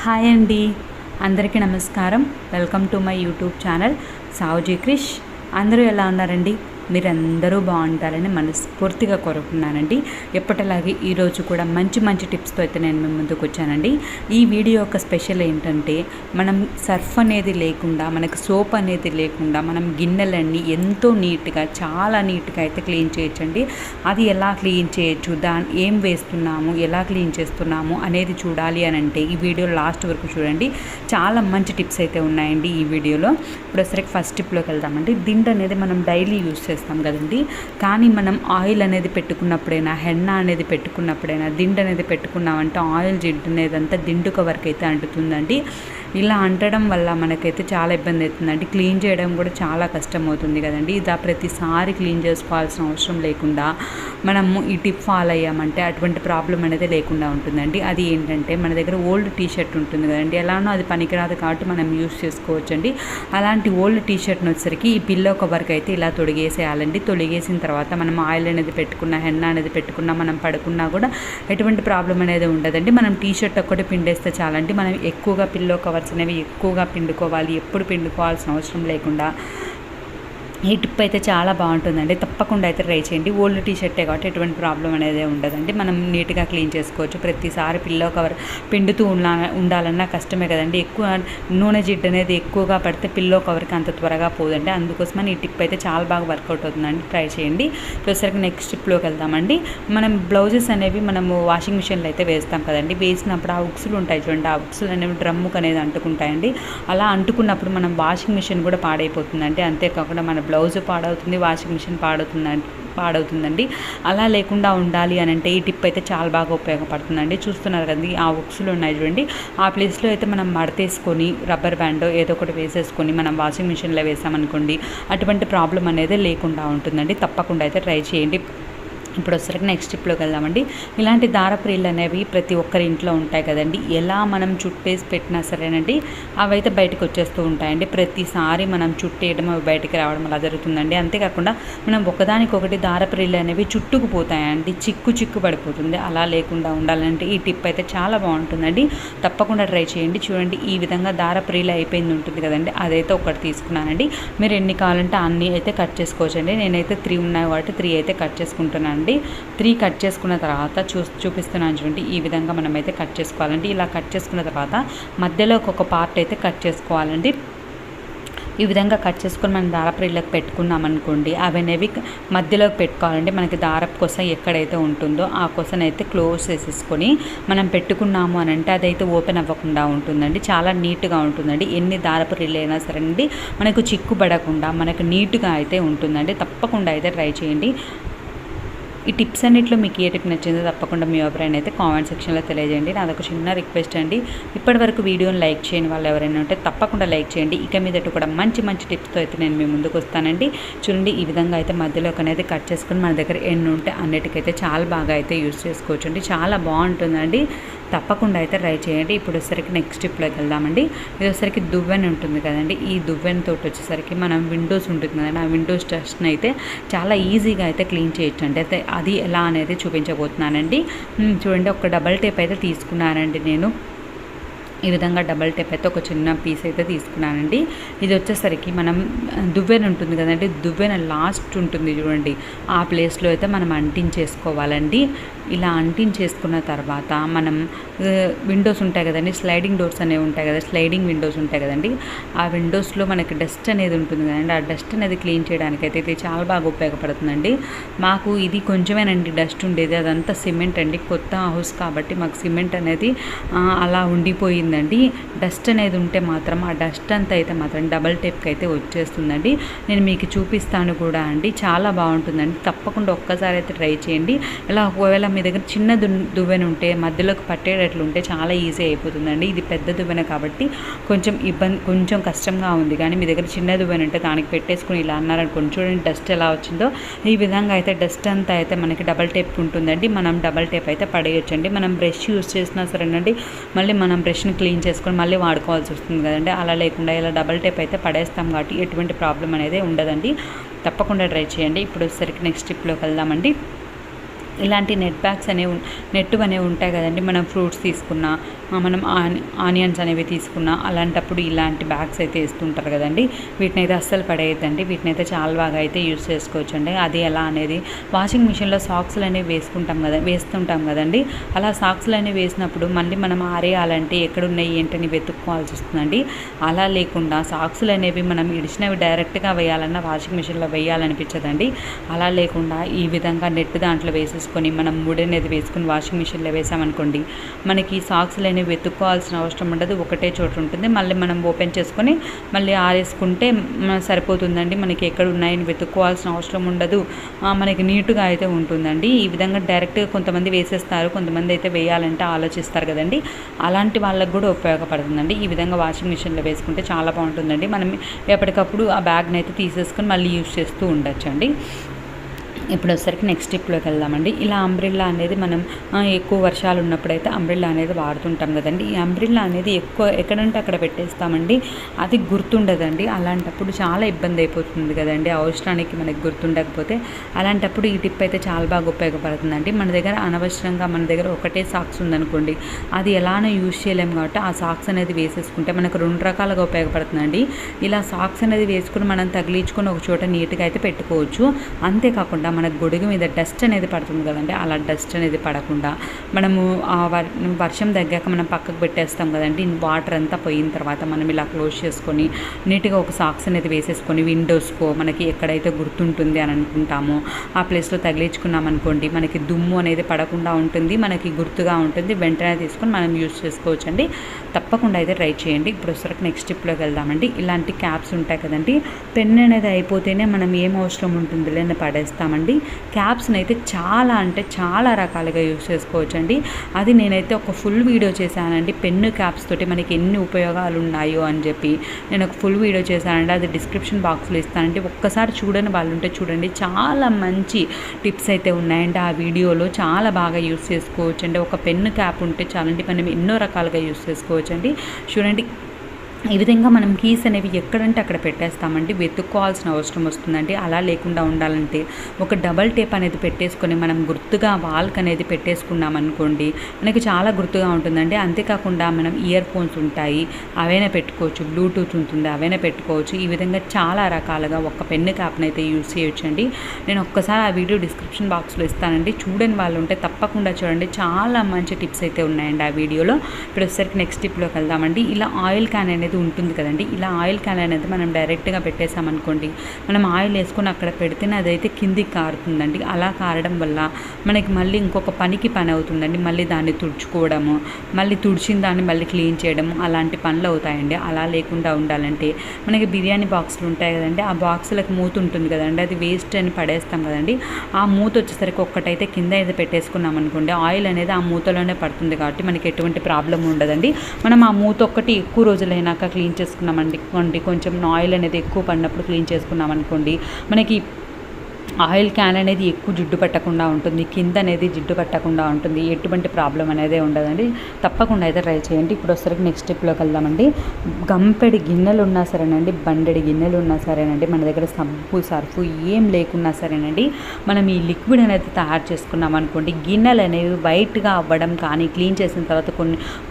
Hi అండి, అందరికీ నమస్కారం. Welcome to my YouTube channel Savuji Krish. అందరూ ఎలా ఉన్నారండి? మీరందరూ బాగుంటారని మనస్ఫూర్తిగా కోరుకున్నానండి. ఎప్పటిలాగే ఈరోజు కూడా మంచి మంచి టిప్స్తో అయితే నేను మీ ముందుకు వచ్చానండి. ఈ వీడియో యొక్క స్పెషల్ ఏంటంటే, మనం సర్ఫ్ అనేది లేకుండా, మనకు సోప్ అనేది లేకుండా మనం గిన్నెలన్నీ ఎంతో నీట్గా, చాలా నీట్గా అయితే క్లీన్ చేయొచ్చండి. అది ఎలా క్లీన్ చేయొచ్చు, ఏం వేస్తున్నాము, ఎలా క్లీన్ చేస్తున్నాము అనేది చూడాలి అని అంటే ఈ వీడియో లాస్ట్ వరకు చూడండి. చాలా మంచి టిప్స్ అయితే ఉన్నాయండి ఈ వీడియోలో. ఇప్పుడు ఒకసారి ఫస్ట్ టిప్లోకి వెళ్దామండి. దిండు అనేది మనం డైలీ యూస్ చేస్తాం కదండి, కానీ మనం ఆయిల్ అనేది పెట్టుకున్నప్పుడైనా, హెన్న అనేది పెట్టుకున్నప్పుడైనా, దిండు అనేది పెట్టుకున్నామంటే ఆయిల్ జిడ్డు అనేది అంతా దిండు కవర్కి అయితే అంటుతుందండి. ఇలా అంటడం వల్ల మనకైతే చాలా ఇబ్బంది అవుతుందండి. క్లీన్ చేయడం కూడా చాలా కష్టం అవుతుంది కదండి. ఇది ప్రతిసారి క్లీన్ చేసుకోవాల్సిన అవసరం లేకుండా మనము ఈ టిప్ ఫాలో అయ్యామంటే అటువంటి ప్రాబ్లం అనేది లేకుండా ఉంటుందండి. అది ఏంటంటే, మన దగ్గర ఓల్డ్ టీషర్ట్ ఉంటుంది కదండి, ఎలానో అది పనికిరాదు కాబట్టి మనం యూస్ చేసుకోవచ్చండి. అలాంటి ఓల్డ్ టీషర్ట్ని వచ్చేసరికి ఈ పిల్లో కవర్కి అయితే ఇలా తొడిగేసేయాలండి. తొడిగేసిన తర్వాత మనం ఆయిల్ అనేది పెట్టుకున్నా, హెన్న అనేది పెట్టుకున్నా, మనం పడుకున్నా కూడా ఎటువంటి ప్రాబ్లం అనేది ఉండదండి. మనం టీషర్ట్ ఒక్కటి పిండేస్తే చాలండి. మనం ఎక్కువగా పిల్లో కవర్స్ అనేవి ఎక్కువగా పిండుకోవాలి, ఎప్పుడు పిండుకోవాల్సిన అవసరం లేకుండా ఈ టిప్ అయితే చాలా బాగుంటుందండి. తప్పకుండా అయితే ట్రై చేయండి. ఓల్డ్ టీషర్టే కాబట్టి ఎటువంటి ప్రాబ్లం అనేది ఉండదండి. మనం నీట్గా క్లీన్ చేసుకోవచ్చు. ప్రతిసారి పిల్లో కవర్ పిండుతూ ఉండాలన్నా కష్టమే కదండి. ఎక్కువ నూనె జిడ్డు అనేది ఎక్కువగా పడితే పిల్లో కవర్కి అంత త్వరగా పోదండి. అందుకోసమని ఈ టిప్ అయితే చాలా బాగా వర్కౌట్ అవుతుందండి. ట్రై చేయండి. చూసరికి నెక్స్ట్ టిప్లోకి వెళ్దామండి. మనం బ్లౌజెస్ అనేవి మనము వాషింగ్ మిషన్లో అయితే వేస్తాం కదండి. వేసినప్పుడు ఆ ఉక్సులు ఉంటాయి చూడండి, ఆ ఉక్సులు అనేవి డ్రమ్ముకు అనేది అంటుకుంటాయండి. అలా అంటుకున్నప్పుడు మనం వాషింగ్ మిషన్ కూడా పాడైపోతుందండి. అంతేకాకుండా మన బ్లౌజ్ పాడవుతుంది, వాషింగ్ మిషన్ పాడవుతుందండి. అలా లేకుండా ఉండాలి అని అంటే ఈ టిప్ అయితే చాలా బాగా ఉపయోగపడుతుందండి. చూస్తున్నారు కదండి, ఆ ఉక్సులు ఉన్నాయి చూడండి, ఆ ప్లేస్లో అయితే మనం మడతేసుకొని రబ్బర్ బ్యాండ్ ఏదో ఒకటి వేసేసుకొని మనం వాషింగ్ మిషన్లో వేసామనుకోండి, అటువంటి ప్రాబ్లం అనేది లేకుండా ఉంటుందండి. తప్పకుండా అయితే ట్రై చేయండి. ఇప్పుడు వచ్చరికి నెక్స్ట్ టిప్లోకి వెళ్దామండి. ఇలాంటి దారప్రీలు అనేవి ప్రతి ఒక్కరి ఇంట్లో ఉంటాయి కదండి. ఎలా మనం చుట్టేసి పెట్టినా సరేనండి, అవి అయితే బయటకు వచ్చేస్తూ ఉంటాయండి. ప్రతిసారి మనం చుట్టేయడం, అవి బయటికి రావడం అలా జరుగుతుందండి. అంతేకాకుండా మనం ఒకదానికొకటి దారప్రీలు అనేవి చుట్టుకుపోతాయండి, చిక్కు పడిపోతుంది. అలా లేకుండా ఉండాలంటే ఈ టిప్ అయితే చాలా బాగుంటుందండి. తప్పకుండా ట్రై చేయండి. చూడండి, ఈ విధంగా దారప్రీలు అయిపోయింది ఉంటుంది కదండి, అదైతే ఒకటి తీసుకున్నానండి. మీరు ఎన్ని కావాలంటే అన్నీ అయితే కట్ చేసుకోవచ్చండి. నేనైతే 3 ఉన్నాయి కాబట్టి 3 అయితే కట్ చేసుకుంటున్నాను. 3 కట్ చేసుకున్న తర్వాత చూపిస్తున్నాను చూడండి, ఈ విధంగా మనమైతే కట్ చేసుకోవాలండి. ఇలా కట్ చేసుకున్న తర్వాత మధ్యలో ఒక పార్ట్ అయితే కట్ చేసుకోవాలండి. ఈ విధంగా కట్ చేసుకొని మనం దారప్రీళ్ళకి పెట్టుకున్నాం అనుకోండి, అవనేవి మధ్యలోకి పెట్టుకోవాలండి. మనకి దారపు కొస ఎక్కడైతే ఉంటుందో ఆ కొసనైతే క్లోజ్ చేసేసుకొని మనం పెట్టుకున్నాము అని అంటే అదైతే ఓపెన్ అవ్వకుండా ఉంటుందండి. చాలా నీట్గా ఉంటుందండి. ఎన్ని దారప్రీళ్ళు అయినా సరే అండి, మనకు చిక్కుపడకుండా మనకు నీట్గా అయితే ఉంటుందండి. తప్పకుండా అయితే ట్రై చేయండి. ఈ టిప్స్ అన్నింటిలో మీకు ఏ టిప్ నచ్చిందో తప్పకుండా మీ అభిప్రాయం అయితే కామెంట్ సెక్షన్లో తెలియజేయండి. నాదొక చిన్న రిక్వెస్ట్ అండి, ఇప్పటివరకు వీడియోని లైక్ చేయని వాళ్ళు ఎవరైనా ఉంటే తప్పకుండా లైక్ చేయండి. ఇక మీదట కూడా మంచి మంచి టిప్స్తో అయితే నేను మీ ముందుకు వస్తానండి. చూడండి, ఈ విధంగా అయితే మధ్యలోకి అనేది కట్ చేసుకుని మన దగ్గర ఎన్ని ఉంటే అన్నిటికైతే చాలా బాగా అయితే యూస్ చేసుకోవచ్చు అండి. చాలా బాగుంటుందండి. తప్పకుండా అయితే ట్రై చేయండి. ఇప్పుడు వచ్చేసరికి నెక్స్ట్ టిప్లోకి వెళ్దామండి. ఇది వచ్చేసరికి దువ్వెన ఉంటుంది కదండి, ఈ దువ్వెనతో వచ్చేసరికి మనం విండోస్ ఉంటుంది కదండి, ఆ విండోస్ డస్ట్ని అయితే చాలా ఈజీగా అయితే క్లీన్ చేయొచ్చు అండి. అయితే అది ఎలా అనేది చూపించబోతున్నానండి. చూడండి, ఒక డబల్ టేప్ అయితే తీసుకున్నానండి నేను. ఈ విధంగా డబల్ టేప్ అయితే ఒక చిన్న పీస్ అయితే తీసుకున్నానండి. ఇది వచ్చేసరికి మనం దువ్వెన ఉంటుంది కదండి, దువ్వెన లాస్ట్ ఉంటుంది చూడండి, ఆ ప్లేస్లో అయితే మనం అంటించేసుకోవాలండి. ఇలా అంటించేసుకున్న తర్వాత మనం విండోస్ ఉంటాయి కదండి, స్లైడింగ్ డోర్స్ అనేవి ఉంటాయి కదా, స్లైడింగ్ విండోస్ ఉంటాయి కదండి, ఆ విండోస్లో మనకి డస్ట్ అనేది ఉంటుంది కదండి, ఆ డస్ట్ అనేది క్లీన్ చేయడానికి అయితే ఇది చాలా బాగా ఉపయోగపడుతుందండి. మాకు ఇది కొంచెమేనండి డస్ట్ ఉండేది, అదంతా సిమెంట్ అండి. కొత్త హౌస్ కాబట్టి మాకు సిమెంట్ అనేది అలా ఉండిపోయింది అండి. డస్ట్ అనేది ఉంటే మాత్రం ఆ డస్ట్ అంతా అయితే మాత్రం డబల్ టేప్కి అయితే వచ్చేస్తుందండి. నేను మీకు చూపిస్తాను కూడా అండి, చాలా బాగుంటుందండి. తప్పకుండా ఒక్కసారి అయితే ట్రై చేయండి. ఇలా ఒకవేళ మీ దగ్గర చిన్న దువ్వెన ఉంటే మధ్యలోకి పట్టేటట్లు ఉంటే చాలా ఈజీ అయిపోతుందండి. ఇది పెద్ద దువ్వెన కాబట్టి కొంచెం కష్టంగా ఉంది, కానీ మీ దగ్గర చిన్న దువ్వెన ఉంటే దానికి పెట్టేసుకుని ఇలా అన్నారనుకోండి, చూడండి డస్ట్ ఎలా వచ్చిందో. ఈ విధంగా అయితే డస్ట్ అంతా అయితే మనకి డబల్ టేప్ ఉంటుందండి. మనం డబల్ టేప్ అయితే పడేయొచ్చండి. మనం బ్రష్ యూస్ చేసినా సరేనండి, మళ్ళీ మనం బ్రష్ని క్లీన్ చేసుకొని మళ్ళీ వాడుకోవాల్సి వస్తుంది కదండి. అలా లేకుండా ఇలా డబల్ టేప్ అయితే పడేస్తాం కాబట్టి ఎటువంటి ప్రాబ్లం అనేది ఉండదండి. తప్పకుండా ట్రై చేయండి. ఇప్పుడు వచ్చేసరికి నెక్స్ట్ టిప్లోకి వెళ్దామండి. ఇలాంటి నెట్ అనేవి ఉంటాయి కదండి. మనం ఫ్రూట్స్ తీసుకున్నా, మనం ఆనియన్స్ అనేవి తీసుకున్నా అలాంటప్పుడు ఇలాంటి బ్యాగ్స్ అయితే వేస్తుంటారు కదండి. వీటిని అయితే అస్సలు పడేయద్దండి. వీటిని అయితే చాలా బాగా అయితే యూస్ చేసుకోవచ్చు అండి. అది ఎలా అనేది వాషింగ్ మిషన్లో సాక్స్లు అనేవి వేస్తుంటాం కదండి. అలా సాక్స్లు అనేవి వేసినప్పుడు మళ్ళీ మనం ఆరేయాలంటే ఎక్కడున్నాయి ఏంటని వెతుక్కోవాల్సి వస్తుందండి. అలా లేకుండా సాక్స్లు అనేవి మనం ఇడిచినవి డైరెక్ట్గా వేయాలన్నా వాషింగ్ మిషన్లో వేయాలనిపించదండి. అలా లేకుండా ఈ విధంగా నెట్ దాంట్లో వేసేసుకొని మనం ముడి అనేది వేసుకొని వాషింగ్ మిషన్లో వేసామనుకోండి, మనకి సాక్స్లు అనేవి వెతుక్కోవాల్సిన అవసరం ఉండదు. ఒకటే చోటు ఉంటుంది. మళ్ళీ మనం ఓపెన్ చేసుకొని మళ్ళీ ఆరేసుకుంటే సరిపోతుందండి. మనకి ఎక్కడ ఉన్నాయని వెతుక్కోవాల్సిన అవసరం ఉండదు. మనకి నీట్గా అయితే ఉంటుందండి. ఈ విధంగా డైరెక్ట్గా కొంతమంది వేసేస్తారు, కొంతమంది అయితే వేయాలంటే ఆలోచిస్తారు కదండి. అలాంటి వాళ్ళకు కూడా ఉపయోగపడుతుందండి. ఈ విధంగా వాషింగ్ మిషన్లో వేసుకుంటే చాలా బాగుంటుందండి. మనం ఎప్పటికప్పుడు ఆ బ్యాగ్ని అయితే తీసేసుకొని మళ్ళీ యూస్ చేస్తూ ఉండొచ్చండి. ఇప్పుడు వచ్చేసరికి నెక్స్ట్ స్టెప్లోకి వెళ్దామండి. ఇలా అంబ్రిల్లా అనేది మనం ఎక్కువ వర్షాలు ఉన్నప్పుడైతే అంబ్రిల్లా అనేది వాడుతుంటాం కదండి. ఈ అంబ్రిల్లా అనేది ఎక్కువ ఎక్కడంటే అక్కడ పెట్టేస్తామండి, అది గుర్తుండదండి. అలాంటప్పుడు చాలా ఇబ్బంది అయిపోతుంది కదండి, అవసరానికి మనకి గుర్తుండకపోతే. అలాంటప్పుడు ఈ టిప్ అయితే చాలా బాగా ఉపయోగపడుతుందండి. మన దగ్గర అనవసరంగా మన దగ్గర ఒకటే సాక్స్ ఉందనుకోండి, అది ఎలానో యూజ్ చేయలేము కాబట్టి ఆ సాక్స్ అనేది వేసేసుకుంటే మనకు 2 రకాలుగా ఉపయోగపడుతుందండి. ఇలా సాక్స్ అనేది వేసుకుని మనం తగిలించుకొని ఒక చోట నీట్గా అయితే పెట్టుకోవచ్చు. అంతేకాకుండా మన గొడుగు మీద డస్ట్ అనేది పడుతుంది కదండి, అలా డస్ట్ అనేది పడకుండా మనము వర్షం తగ్గాక మనం పక్కకు పెట్టేస్తాం కదండి. వాటర్ అంతా పోయిన తర్వాత మనం ఇలా క్లోజ్ చేసుకొని నీట్గా ఒక సాక్స్ అనేది వేసేసుకొని విండోస్కో మనకి ఎక్కడైతే గుర్తుంటుంది అని అనుకుంటామో ఆ ప్లేస్లో తగిలించుకున్నాం అనుకోండి, మనకి దుమ్ము అనేది పడకుండా ఉంటుంది, మనకి గుర్తుగా ఉంటుంది. వెంటనే తీసుకొని మనం యూజ్ చేసుకోవచ్చు అండి. తప్పకుండా అయితే ట్రై చేయండి. ఇప్పుడు వచ్చరికి నెక్స్ట్ స్టెప్లోకి వెళ్దామండి. ఇలాంటి క్యాప్స్ ఉంటాయి కదండి, పెన్ అనేది అయిపోతేనే మనం ఏం అవసరం ఉంటుంది లేని పడేస్తామండి. క్యాప్స్ని అయితే చాలా అంటే చాలా రకాలుగా యూజ్ చేసుకోవచ్చు అండి. అది నేనైతే ఒక ఫుల్ వీడియో చేశానండి. పెన్ను క్యాప్స్ తోటి మనకి ఎన్ని ఉపయోగాలు ఉన్నాయో అని చెప్పి నేను ఒక ఫుల్ వీడియో చేశానండి. అది డిస్క్రిప్షన్ బాక్స్లో ఇస్తానండి. ఒక్కసారి చూడని వాళ్ళు ఉంటే చూడండి, చాలా మంచి టిప్స్ అయితే ఉన్నాయండి ఆ వీడియోలో. చాలా బాగా యూజ్ చేసుకోవచ్చు అండి. ఒక పెన్ను క్యాప్ ఉంటే చాలండి, మనం ఎన్నో రకాలుగా యూజ్ చేసుకోవచ్చు అండి. చూడండి, ఈ విధంగా మనం కీస్ అనేవి ఎక్కడంటే అక్కడ పెట్టేస్తామండి, వెతుక్కోవాల్సిన అవసరం వస్తుందండి. అలా లేకుండా ఉండాలంటే ఒక డబల్ టేప్ అనేది పెట్టేసుకొని మనం గుర్తుగా వాల్క్ అనేది పెట్టేసుకున్నాం అనుకోండి, మనకి చాలా గుర్తుగా ఉంటుందండి. అంతేకాకుండా మనం ఇయర్ ఫోన్స్ ఉంటాయి, అవైనా పెట్టుకోవచ్చు, బ్లూటూత్ ఉంటుంది, అవైనా పెట్టుకోవచ్చు. ఈ విధంగా చాలా రకాలుగా ఒక పెన్ను క్యాప్ని అయితే యూజ్ చేయొచ్చండి. నేను ఒక్కసారి ఆ వీడియో డిస్క్రిప్షన్ బాక్స్లో ఇస్తానండి. చూడని వాళ్ళు ఉంటే తప్పకుండా చూడండి, చాలా మంచి టిప్స్ అయితే ఉన్నాయండి ఆ వీడియోలో. ఇప్పుడు వచ్చేసరికి నెక్స్ట్ టిప్లోకి వెళ్దామండి. ఇలా ఆయిల్ క్యాన్ అనేది ఉంటుంది కదండి, ఇలా ఆయిల్ క్యాన్ అనేది మనం డైరెక్ట్గా పెట్టేసామనుకోండి, మనం ఆయిల్ వేసుకొని అక్కడ పెడితేనే అదైతే కిందికి కారుతుందండి. అలా కారడం వల్ల మనకి మళ్ళీ ఇంకొక పని అవుతుందండి. మళ్ళీ దాన్ని తుడుచుకోవడము, మళ్ళీ తుడిచిన దాన్ని మళ్ళీ క్లీన్ చేయడము, అలాంటి పనులు అవుతాయండి. అలా లేకుండా ఉండాలంటే మనకి బిర్యానీ బాక్సులు ఉంటాయి కదండి, ఆ బాక్సులకు మూత ఉంటుంది కదండి, అది వేస్ట్ అని పడేస్తాం కదండి. ఆ మూత వచ్చేసరికి ఒక్కటైతే కింద అయితే పెట్టేసుకున్నాం అనుకోండి, ఆయిల్ అనేది ఆ మూతలోనే పడుతుంది కాబట్టి మనకి ఎటువంటి ప్రాబ్లం ఉండదండి. మనం ఆ మూత ఒక్కటి ఎక్కువ రోజులైనాక క్లీన్ చేసుకున్నామండి, కొంచెం ఆయిల్ అనేది ఎక్కువ పడినప్పుడు క్లీన్ చేసుకున్నాం అనుకోండి, మనకి ఆయిల్ క్యాన్ అనేది ఎక్కువ జిడ్డు పట్టకుండా ఉంటుంది, కింద అనేది జిడ్డు పట్టకుండా ఉంటుంది, ఎటువంటి ప్రాబ్లం అనేది ఉండదండి. తప్పకుండా అయితే ట్రై చేయండి. ఇప్పుడు వచ్చరికి నెక్స్ట్ స్టెప్లోకి వెళ్దామండి. గంపెడి గిన్నెలు ఉన్నా సరేనండి, బండెడి గిన్నెలు ఉన్నా సరేనండి, మన దగ్గర సబ్బు సర్ఫు ఏం లేకున్నా సరేనండి, మనం ఈ లిక్విడ్ అనేది తయారు చేసుకున్నాం అనుకోండి, గిన్నెలు అనేవి వైట్గా అవ్వడం కానీ, క్లీన్ చేసిన తర్వాత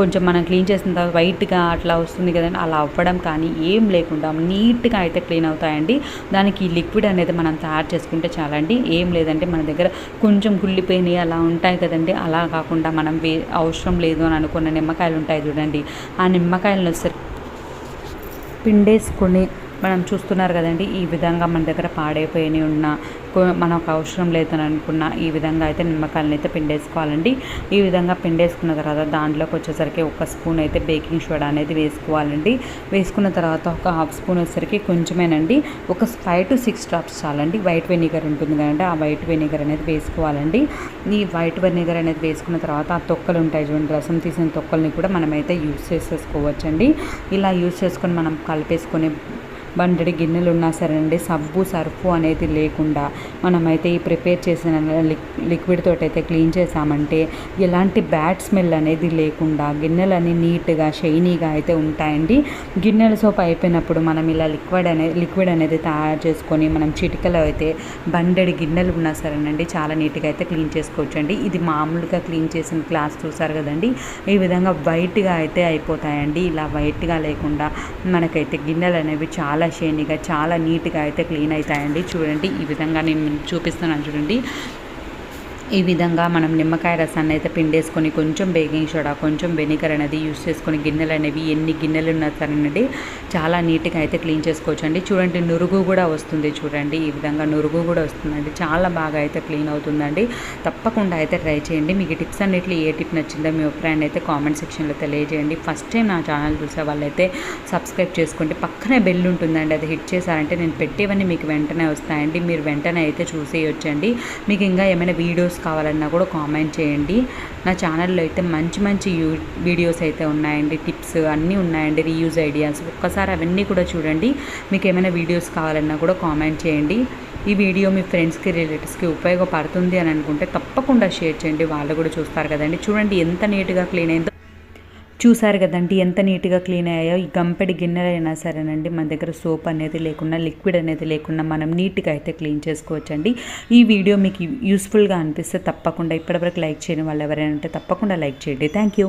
కొంచెం మనం క్లీన్ చేసిన తర్వాత వైట్గా అట్లా వస్తుంది కదండి, అలా అవ్వడం కానీ ఏం లేకుండా నీట్గా అయితే క్లీన్ అవుతాయండి. దానికి ఈ లిక్విడ్ అనేది మనం తయారు చేసుకుంటే చాలా అండి. ఏం లేదంటే మన దగ్గర కొంచెం కుళ్ళిపోయినాయి అలా ఉంటాయి కదండి, అలా కాకుండా మనం అవసరం లేదు అని అనుకున్న నిమ్మకాయలు ఉంటాయి చూడండి, ఆ నిమ్మకాయలను వచ్చేసరికి పిండేసుకొని మనం చూస్తున్నారు కదండి, ఈ విధంగా మన దగ్గర పాడైపోయినవి ఉన్న మనకు అవసరం లేదని అనుకున్న ఈ విధంగా అయితే నిమ్మకాయలను అయితే పిండేసుకోవాలండి. ఈ విధంగా పిండేసుకున్న తర్వాత దాంట్లోకి వచ్చేసరికి 1 స్పూన్ అయితే బేకింగ్ సోడా అనేది వేసుకోవాలండి. వేసుకున్న తర్వాత ఒక 1/2 స్పూన్ వచ్చేసరికి కొంచెమేనండి, ఒక 5 to 6 డ్రాప్స్ చాలండి. వైట్ వెనిగర్ ఉంటుంది కదండి, ఆ వైట్ వెనిగర్ అనేది వేసుకోవాలండి. ఈ వైట్ వెనిగర్ అనేది వేసుకున్న తర్వాత ఆ తొక్కలు ఉంటాయి చూడండి, రసం తీసిన తొక్కల్ని కూడా మనమైతే యూజ్ చేసేసుకోవచ్చండి. ఇలా యూజ్ చేసుకొని మనం కలిపేసుకొని బండెడి గిన్నెలు ఉన్నా సరేనండి సబ్బు సర్ఫు అనేది లేకుండా మనమైతే ఈ ప్రిపేర్ చేసిన లిక్విడ్ తోటి అయితే క్లీన్ చేసామంటే ఎలాంటి బ్యాడ్ స్మెల్ అనేది లేకుండా గిన్నెలన్నీ నీట్గా షైనీగా అయితే ఉంటాయండి. గిన్నెల సోప్ అయిపోయినప్పుడు మనం ఇలా లిక్విడ్ అనేది తయారు చేసుకొని మనం చిటికలో అయితే బండెడి గిన్నెలు ఉన్నా సరేనండి చాలా నీట్గా అయితే క్లీన్ చేసుకోవచ్చు అండి. ఇది మామూలుగా క్లీన్ చేసిన గ్లాస్ చూసారు కదండి, ఈ విధంగా వైట్గా అయితే అయిపోతాయండి. ఇలా వైట్గా లేకుండా మనకైతే గిన్నెలు అనేవి చాలా షైనీగా చాలా నీట్గా అయితే క్లీన్ అవుతాయండి. చూడండి ఈ విధంగా నేను చూపిస్తున్నాను చూడండి. ఈ విధంగా మనం నిమ్మకాయ రసాన్ని అయితే పిండేసుకొని కొంచెం బేకింగ్ సోడా కొంచెం వెనిగర్ అనేది యూస్ చేసుకొని గిన్నెలు అనేవి ఎన్ని గిన్నెలు ఉన్నా సరేనండి చాలా నీట్గా అయితే క్లీన్ చేసుకోవచ్చు అండి. చూడండి నురుగు కూడా వస్తుంది, చూడండి ఈ విధంగా నురుగు కూడా వస్తుందండి. చాలా బాగా అయితే క్లీన్ అవుతుందండి. తప్పకుండా అయితే ట్రై చేయండి. మీకు టిప్స్ అన్నిట్లో ఏ టిప్ నచ్చిందో మీ అభిప్రాయాన్ని అయితే కామెంట్ సెక్షన్లో తెలియజేయండి. ఫస్ట్ టైం నా ఛానల్ చూసే వాళ్ళైతే సబ్స్క్రైబ్ చేసుకోండి. పక్కనే బెల్ ఉంటుందండి, అది హిట్ చేశారంటే నేను పెట్టేవన్నీ మీకు వెంటనే వస్తాయండి. మీరు వెంటనే అయితే చూసేయొచ్చండి. మీకు ఇంకా ఏమైనా వీడియోస్ కావాలన్నా కూడా కామెంట్ చేయండి. నా ఛానల్లో అయితే మంచి మంచి వీడియోస్ అయితే ఉన్నాయండి, టిప్స్ అన్నీ ఉన్నాయండి, రీయూజ్ ఐడియాస్. ఒక్కసారి అవన్నీ కూడా చూడండి. మీకు ఏమైనా వీడియోస్ కావాలన్నా కూడా కామెంట్ చేయండి. ఈ వీడియో మీ ఫ్రెండ్స్కి రిలేటివ్స్కి ఉపయోగపడుతుంది అని అనుకుంటే తప్పకుండా షేర్ చేయండి, వాళ్ళు కూడా చూస్తారు కదండి. చూడండి ఎంత నీట్గా క్లీన్ అయిందో, చూసారు కదండి ఎంత నీట్గా క్లీన్ అయ్యాయో. ఈ గంపెడి గిన్నెలు అయినా సరేనండి మన దగ్గర సోప్ అనేది లేకుండా లిక్విడ్ అనేది లేకుండా మనం నీట్గా అయితే క్లీన్ చేసుకోవచ్చండి. ఈ వీడియో మీకు యూస్ఫుల్గా అనిపిస్తే తప్పకుండా ఇప్పటివరకు లైక్ చేయని వాళ్ళు ఎవరైనా ఉంటే తప్పకుండా లైక్ చేయండి. Thank you.